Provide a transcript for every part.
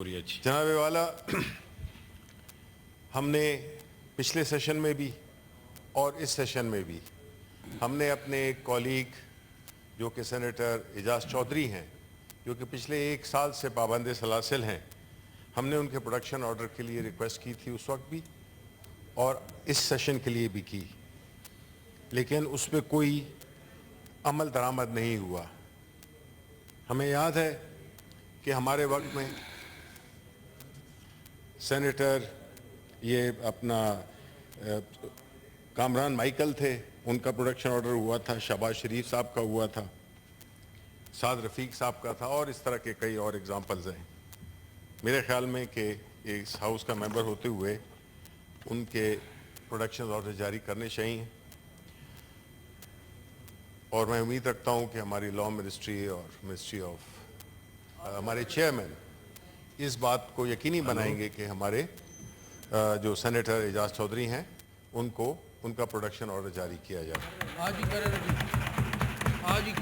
جناب والا، ہم نے پچھلے سیشن میں بھی اور اس سیشن میں بھی ہم نے اپنے کولیگ جو کہ سینیٹر اعجاز چودھری ہیں، جو کہ پچھلے 1 سال سے پابند سلاسل ہیں، ہم نے ان کے پروڈکشن آرڈر کے لیے ریکویسٹ کی تھی اس وقت بھی اور اس سیشن کے لیے بھی کی، لیکن اس پہ کوئی عمل درآمد نہیں ہوا۔ ہمیں یاد ہے کہ ہمارے وقت میں سینیٹر یہ اپنا کامران مائیکل تھے، ان کا پروڈکشن آرڈر ہوا تھا، شہباز شریف صاحب کا ہوا تھا، سعد رفیق صاحب کا تھا، اور اس طرح کے کئی اور ایگزامپلز ہیں۔ میرے خیال میں کہ اس ہاؤس کا ممبر ہوتے ہوئے ان کے پروڈکشن آرڈر جاری کرنے چاہیے، اور میں امید رکھتا ہوں کہ ہماری لاء منسٹری اور منسٹری آف ہمارے چیئرمین اس بات کو یقینی بنائیں گے کہ ہمارے جو سینیٹر اعجاز چودھری ہیں ان کو ان کا پروڈکشن آرڈر جاری کیا جائے۔ آج ہی کریں، آج ہی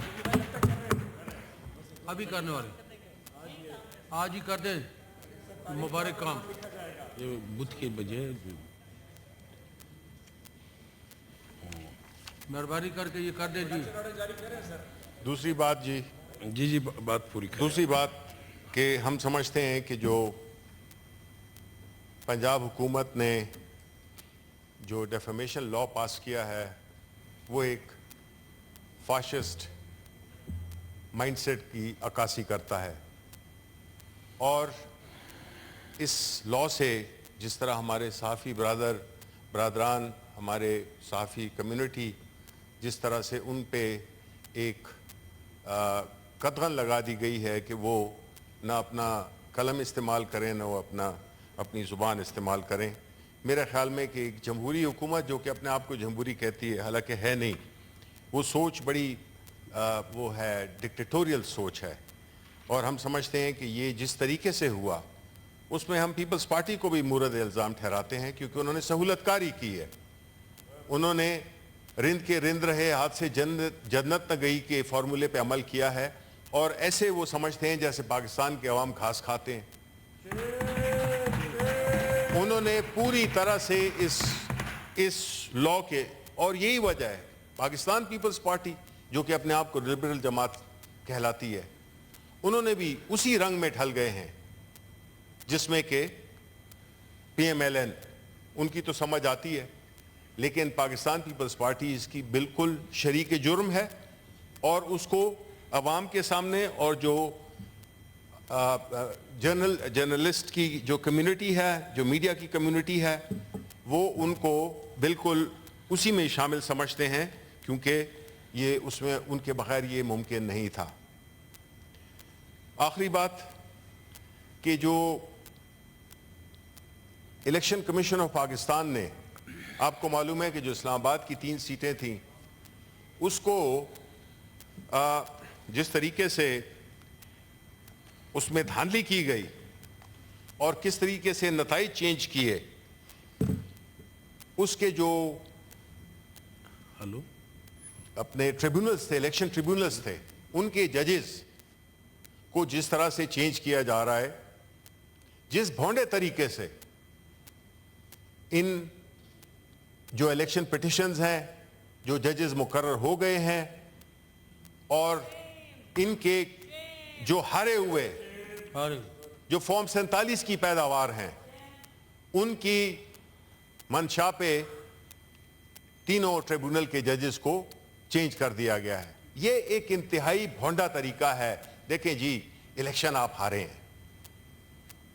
ابھی کرنے والے، آج ہی کر دیں مبارک کام۔ یہ بدھ کے بجے مہربانی کر کے یہ کر دیں جی۔ دوسری بات جی بات پوری کریں۔ دوسری بات کہ ہم سمجھتے ہیں کہ جو پنجاب حکومت نے جو ڈیفیمیشن لاء پاس کیا ہے وہ ایک فاشسٹ مائنڈ سیٹ کی عکاسی کرتا ہے، اور اس لاء سے جس طرح ہمارے صحافی برادران، ہمارے صحافی کمیونٹی، جس طرح سے ان پہ ایک قدغن لگا دی گئی ہے کہ وہ نہ اپنا قلم استعمال کریں نہ وہ اپنی زبان استعمال کریں۔ میرے خیال میں کہ ایک جمہوری حکومت جو کہ اپنے آپ کو جمہوری کہتی ہے، حالانکہ ہے نہیں، وہ سوچ بڑی وہ ہے ڈکٹیٹوریل سوچ ہے، اور ہم سمجھتے ہیں کہ یہ جس طریقے سے ہوا اس میں ہم پیپلز پارٹی کو بھی مورد الزام ٹھہراتے ہیں، کیونکہ انہوں نے سہولت کاری کی ہے۔ انہوں نے رند کے رند رہے ہاتھ سے جنت نہ گئی کے فارمولے پہ عمل کیا ہے، اور ایسے وہ سمجھتے ہیں جیسے پاکستان کے عوام گھاس کھاتے ہیں۔ انہوں نے پوری طرح سے اس لاء کے، اور یہی وجہ ہے پاکستان پیپلز پارٹی جو کہ اپنے آپ کو لبرل جماعت کہلاتی ہے، انہوں نے بھی اسی رنگ میں ڈھل گئے ہیں جس میں کہ پی ایم ایل این ان کی تو سمجھ آتی ہے، لیکن پاکستان پیپلز پارٹی اس کی بالکل شریک جرم ہے، اور اس کو عوام کے سامنے اور جو جرنلسٹ کی جو کمیونٹی ہے، جو میڈیا کی کمیونٹی ہے، وہ ان کو بالکل اسی میں شامل سمجھتے ہیں، کیونکہ یہ اس میں ان کے بغیر یہ ممکن نہیں تھا۔ آخری بات کہ جو الیکشن کمیشن آف پاکستان نے، آپ کو معلوم ہے کہ جو اسلام آباد کی 3 سیٹیں تھیں اس کو جس طریقے سے اس میں دھاندلی کی گئی اور کس طریقے سے نتائج چینج کیے، اس کے جو اپنے ٹریبیونلز تھے، الیکشن ٹریبیونلز تھے، ان کے ججز کو جس طرح سے چینج کیا جا رہا ہے، جس بھونڈے طریقے سے ان جو الیکشن پٹیشنز ہیں، جو ججز مقرر ہو گئے ہیں، اور ان کے جو ہارے ہوئے جو فارم 47 کی پیداوار ہیں، ان کی منشا پہ تینوں ٹریبیونل کے ججز کو چینج کر دیا گیا ہے۔ یہ ایک انتہائی بھونڈا طریقہ ہے۔ دیکھیں جی، الیکشن آپ ہارے ہیں،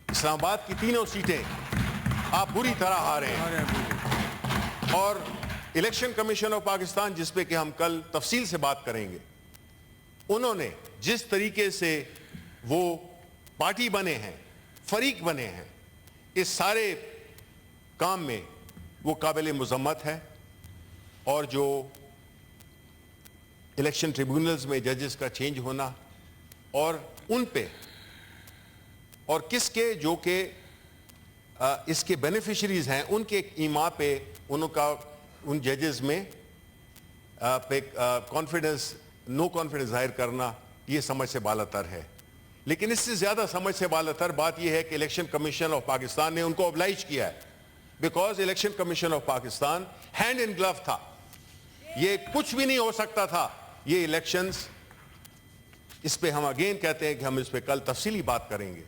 اسلام آباد کی 3 سیٹیں آپ بری طرح ہارے ہیں، اور الیکشن کمیشن آف پاکستان جس پہ کہ ہم کل تفصیل سے بات کریں گے، انہوں نے جس طریقے سے وہ پارٹی بنے ہیں، فریق بنے ہیں، اس سارے کام میں وہ قابل مذمت ہے، اور جو الیکشن ٹریبیونلز میں ججز کا چینج ہونا، اور ان پہ اور کس کے جو کہ اس کے بینیفیشریز ہیں ان کے ایما پہ ان ججز میں نو کانفیڈنس ظاہر کرنا، یہ سمجھ سے بالا تر ہے۔ لیکن اس سے زیادہ سمجھ سے بالاتر تر بات یہ ہے کہ الیکشن کمیشن آف پاکستان نے ان کو oblige کیا ہے, because election commission of Pakistan hand in glove تھا. یہ کچھ بھی نہیں ہو سکتا تھا یہ الیکشنز. اس پہ ہم اگین کہتے ہیں کہ ہم اس پہ کل تفصیلی بات کریں گے.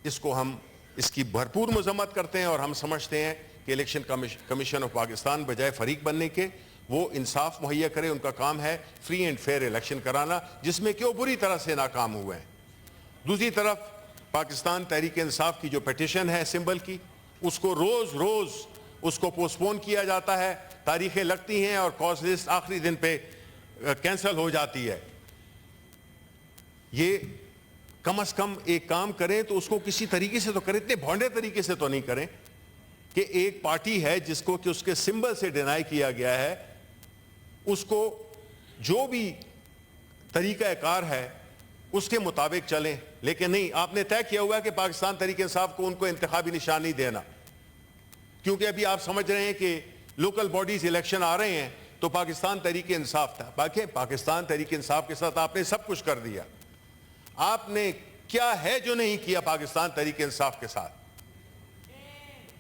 اس کو ہم اس کی بھرپور مذمت کرتے ہیں اور ہم سمجھتے ہیں کہ الیکشن کمیشن آف پاکستان بجائے فریق بننے کے وہ انصاف مہیا کرے. ان کا کام ہے فری اینڈ فیئر الیکشن کرانا, جس میں کہ وہ بری طرح سے ناکام ہوئے ہیں. دوسری طرف پاکستان تحریک انصاف کی جو پیٹیشن ہے سمبل کی, اس کو روز روز اس کو پوسٹ پون کیا جاتا ہے, تاریخیں لگتی ہیں اور کاز لسٹ آخری دن پہ کینسل ہو جاتی ہے. یہ کم از کم ایک کام کریں تو اس کو کسی طریقے سے تو کریں, اتنے بھونڈے طریقے سے تو نہیں کریں کہ ایک پارٹی ہے جس کو کہ اس کے سمبل سے ڈینائی کیا گیا ہے, اس کو جو بھی طریقہ کار ہے اس کے مطابق چلیں. لیکن نہیں, آپ نے طے کیا ہوا ہے کہ پاکستان تحریک انصاف کو ان کو انتخابی نشان نہیں دینا, کیونکہ ابھی آپ سمجھ رہے ہیں کہ لوکل باڈیز الیکشن آ رہے ہیں تو پاکستان تحریک انصاف تھا. باقی پاکستان تحریک انصاف کے ساتھ آپ نے سب کچھ کر دیا. آپ نے کیا ہے جو نہیں کیا پاکستان تحریک انصاف کے ساتھ؟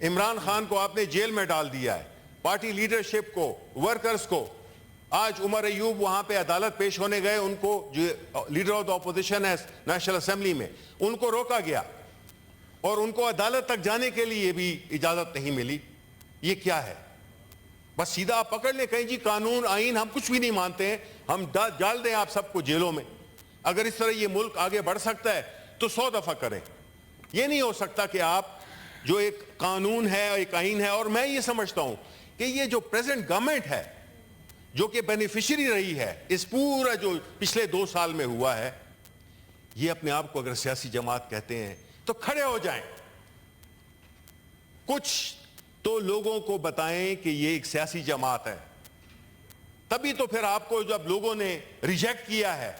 عمران خان کو آپ نے جیل میں ڈال دیا ہے, پارٹی لیڈرشپ کو, ورکرز کو. آج عمر ایوب وہاں پہ عدالت پیش ہونے گئے, ان کو جو لیڈر آف دا اپوزیشن ہے نیشنل اسمبلی میں, ان کو روکا گیا اور ان کو عدالت تک جانے کے لیے بھی اجازت نہیں ملی. یہ کیا ہے؟ بس سیدھا آپ پکڑ لیں کہیں جی قانون آئین ہم کچھ بھی نہیں مانتے ہیں, ہم ڈال دیں آپ سب کو جیلوں میں. اگر اس طرح یہ ملک آگے بڑھ سکتا ہے تو 100 دفعہ کریں. یہ نہیں ہو سکتا کہ آپ جو ایک قانون ہے, ایک آئین ہے, اور میں یہ سمجھتا ہوں کہ یہ جو پریزنٹ گورنمنٹ ہے جو کہ بینیفیشری رہی ہے اس پورا جو پچھلے 2 سال میں ہوا ہے, یہ اپنے آپ کو اگر سیاسی جماعت کہتے ہیں تو کھڑے ہو جائیں. کچھ تو لوگوں کو بتائیں کہ یہ ایک سیاسی جماعت ہے, تبھی تو پھر آپ کو جب لوگوں نے ریجیکٹ کیا ہے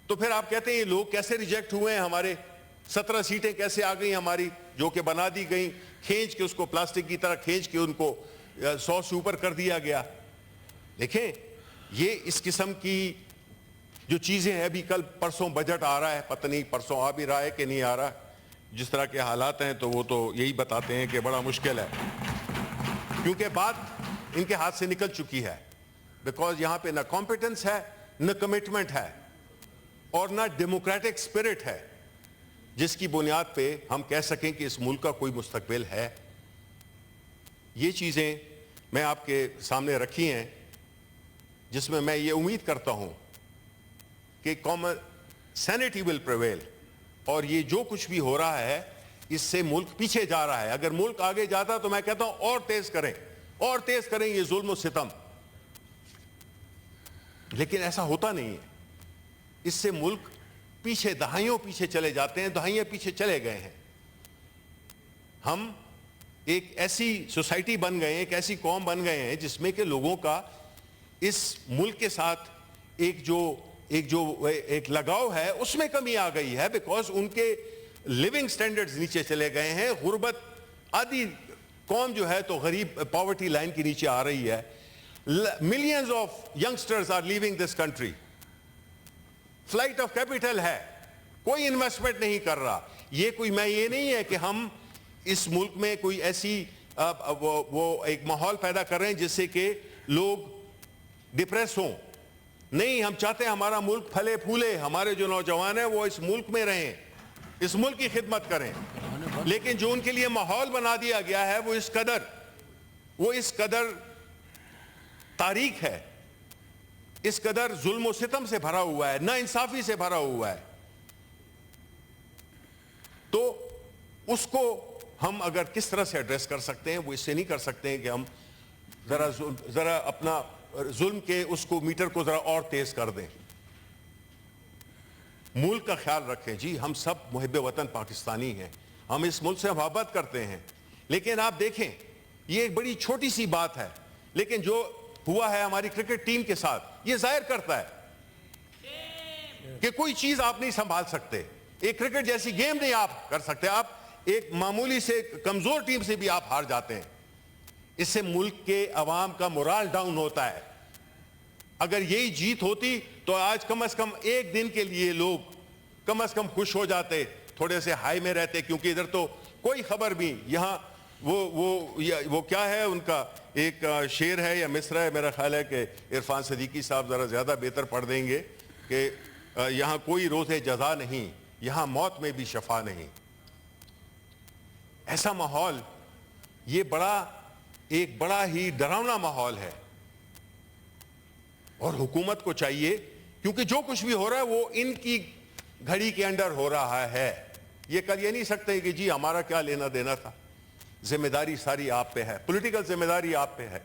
تو پھر آپ کہتے ہیں یہ لوگ کیسے ریجیکٹ ہوئے ہیں, ہمارے 17 سیٹیں کیسے آ گئی ہماری جو کہ بنا دی گئیں, کھینچ کے اس کو پلاسٹک کی طرح کھینچ کے ان کو 100 سے اوپر کر دیا گیا. دیکھیں یہ اس قسم کی جو چیزیں ہیں, ابھی کل پرسوں بجٹ آ رہا ہے, پتہ نہیں پرسوں آ بھی رہا ہے کہ نہیں آ رہا, جس طرح کے حالات ہیں تو وہ تو یہی بتاتے ہیں کہ بڑا مشکل ہے, کیونکہ بات ان کے ہاتھ سے نکل چکی ہے. بیکاز یہاں پہ نہ کمپیٹنس ہے, نہ کمٹمنٹ ہے, اور نہ ڈیموکریٹک سپرٹ ہے جس کی بنیاد پہ ہم کہہ سکیں کہ اس ملک کا کوئی مستقبل ہے. یہ چیزیں میں آپ کے سامنے رکھی ہیں جس میں یہ امید کرتا ہوں کہ کامن سینٹی ول پریویل, اور یہ جو کچھ بھی ہو رہا ہے اس سے ملک پیچھے جا رہا ہے. اگر ملک آگے جاتا تو میں کہتا ہوں اور تیز کریں یہ ظلم و ستم, لیکن ایسا ہوتا نہیں ہے. اس سے ملک پیچھے دہائیوں پیچھے چلے جاتے ہیں, دہائیاں پیچھے چلے گئے ہیں. ہم ایک ایسی سوسائٹی بن گئے ہیں, ایک ایسی قوم بن گئے ہیں جس میں کہ لوگوں کا اس ملک کے ساتھ ایک لگاؤ ہے, اس میں کمی آ گئی ہے, بیکاز ان کے لیونگ سٹینڈرڈز نیچے چلے گئے ہیں. غربت, آدھی قوم جو ہے تو غریب پاورٹی لائن کے نیچے آ رہی ہے. Millions of youngsters are living this country. Flight of capital ہے, کوئی انویسٹمنٹ نہیں کر رہا. یہ کوئی میں یہ نہیں ہے کہ ہم اس ملک میں کوئی ایسی وہ ایک ماحول پیدا کر رہے ہیں جس سے کہ لوگ ڈپریس ہوں. نہیں, ہم چاہتے ہیں ہمارا ملک پھلے پھولے, ہمارے جو نوجوان ہیں وہ اس ملک میں رہیں, اس ملک کی خدمت کریں. لیکن جو ان کے لیے ماحول بنا دیا گیا ہے وہ اس قدر تاریک ہے, اس قدر ظلم و ستم سے بھرا ہوا ہے, نا انصافی سے بھرا ہوا ہے. تو اس کو ہم اگر کس طرح سے ایڈریس کر سکتے ہیں, وہ اس سے نہیں کر سکتے ہیں کہ ہم ذرا اپنا ظلم کے اس کو میٹر کو ذرا اور تیز کر دیں. ملک کا خیال رکھیں. جی ہم سب محب وطن پاکستانی ہیں, ہم اس ملک سے محبت کرتے ہیں, لیکن آپ دیکھیں یہ ایک بڑی چھوٹی سی بات ہے, لیکن جو ہوا ہے ہماری کرکٹ ٹیم کے ساتھ یہ ظاہر کرتا ہے کہ کوئی چیز آپ نہیں سنبھال سکتے. ایک کرکٹ جیسی گیم نہیں آپ کر سکتے. آپ ایک معمولی سے کمزور ٹیم سے بھی آپ ہار جاتے ہیں. اس سے ملک کے عوام کا مورال ڈاؤن ہوتا ہے. اگر یہی جیت ہوتی تو آج کم از کم ایک دن کے لیے لوگ کم از کم خوش ہو جاتے, تھوڑے سے ہائی میں رہتے, کیونکہ ادھر تو کوئی خبر بھی. یہاں وہ کیا ہے ان کا ایک شعر ہے یا مصرع ہے, میرا خیال ہے کہ عرفان صدیقی صاحب ذرا زیادہ بہتر پڑھ دیں گے, کہ یہاں کوئی روز جزا نہیں, یہاں موت میں بھی شفا نہیں. ایسا ماحول, یہ ایک بڑا ہی ڈراؤنا ماحول ہے. اور حکومت کو چاہیے, کیونکہ جو کچھ بھی ہو رہا ہے وہ ان کی گھڑی کے انڈر ہو رہا ہے. یہ نہیں سکتے کہ جی ہمارا کیا لینا دینا تھا. ذمہ داری ساری آپ پہ ہے, پولیٹیکل ذمہ داری آپ پہ ہے.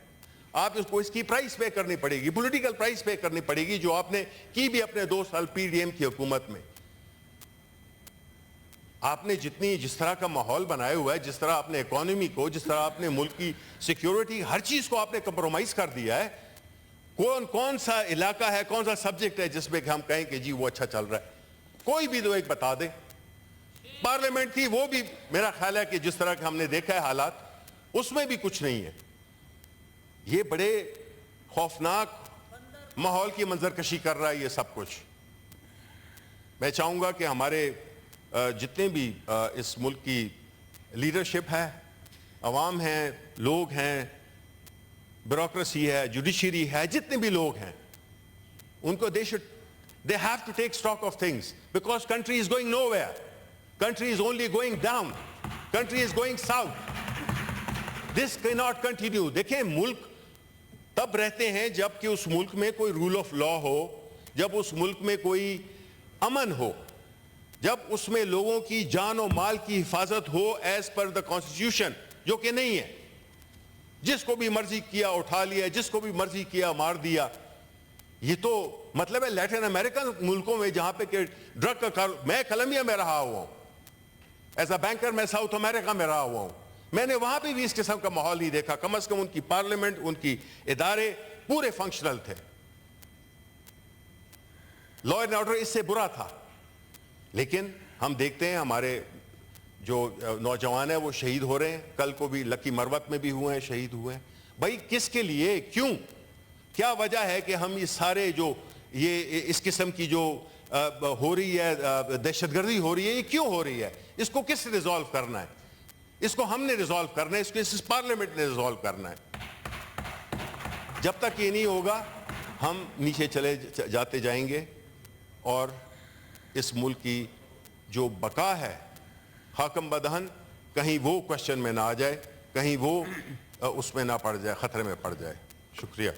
آپ اس کی پرائس پے کرنی پڑے گی, پولیٹیکل پرائس پے کرنی پڑے گی, جو آپ نے کی بھی اپنے 2 سال پی ڈی ایم کی حکومت میں. آپ نے جس طرح کا ماحول بنایا ہوا ہے, جس طرح آپ نے اکانومی کو, جس طرح آپ نے ملک کی سیکیورٹی, ہر چیز کو آپ نے کمپرومائز کر دیا ہے. کون سا علاقہ ہے, کون سا سبجیکٹ ہے جس پہ ہم کہیں کہ جی وہ اچھا چل رہا ہے؟ کوئی بھی ایک بتا دے. پارلیمنٹ تھی, وہ بھی میرا خیال ہے کہ جس طرح کہ ہم نے دیکھا ہے حالات, اس میں بھی کچھ نہیں ہے. یہ بڑے خوفناک ماحول کی منظرکشی کر رہا ہے یہ سب کچھ. میں چاہوں گا کہ ہمارے جتنے بھی اس ملک کی لیڈرشپ ہے, عوام ہیں, لوگ ہیں, بیوروکریسی ہے, جوڈیشری ہے, جتنے بھی لوگ ہیں, ان کو they have to take stock of things, because country is going nowhere. Country is only going down. Country is going south. This cannot continue. دیکھیں, ملک تب رہتے ہیں جب کہ اس ملک میں کوئی رول آف لا ہو, جب اس ملک میں کوئی امن ہو, جب اس میں لوگوں کی جان و مال کی حفاظت ہو ایز پر دا کانسٹیٹیوشن, جو کہ نہیں ہے. جس کو بھی مرضی کیا اٹھا لیا, جس کو بھی مرضی کیا مار دیا. یہ تو مطلب ہے لیٹن امریکن ملکوں میں جہاں پہ کہ ڈرگ کا میں کولمبیا میں رہا ہوا ہوں ایز اے بینکر, میں ساؤتھ امریکہ میں رہا ہوا ہوں, میں نے وہاں پہ بھی اس قسم کا ماحول نہیں دیکھا. کم از کم ان کی پارلیمنٹ, ان کی ادارے پورے فنکشنل تھے. لا اینڈ آرڈر اس سے برا تھا. لیکن ہم دیکھتے ہیں ہمارے جو نوجوان ہیں وہ شہید ہو رہے ہیں. کل کو بھی لکی مروت میں بھی ہوئے ہیں, شہید ہوئے ہیں. بھائی کس کے لیے, کیوں, کیا وجہ ہے کہ ہم یہ سارے جو یہ اس قسم کی جو ہو رہی ہے دہشت گردی ہو رہی ہے, یہ کیوں ہو رہی ہے؟ اس کو کس نے ریزالو کرنا ہے؟ اس کو ہم نے ریزالو کرنا ہے, اس کو اس پارلیمنٹ نے ریزالو کرنا ہے. جب تک یہ نہیں ہوگا ہم نیچے چلے جاتے جائیں گے, اور اس ملک کی جو بقا ہے حاکم بدہن, کہیں وہ کوشچن میں نہ آ جائے, کہیں وہ اس میں نہ پڑ جائے, خطرے میں پڑ جائے. شکریہ.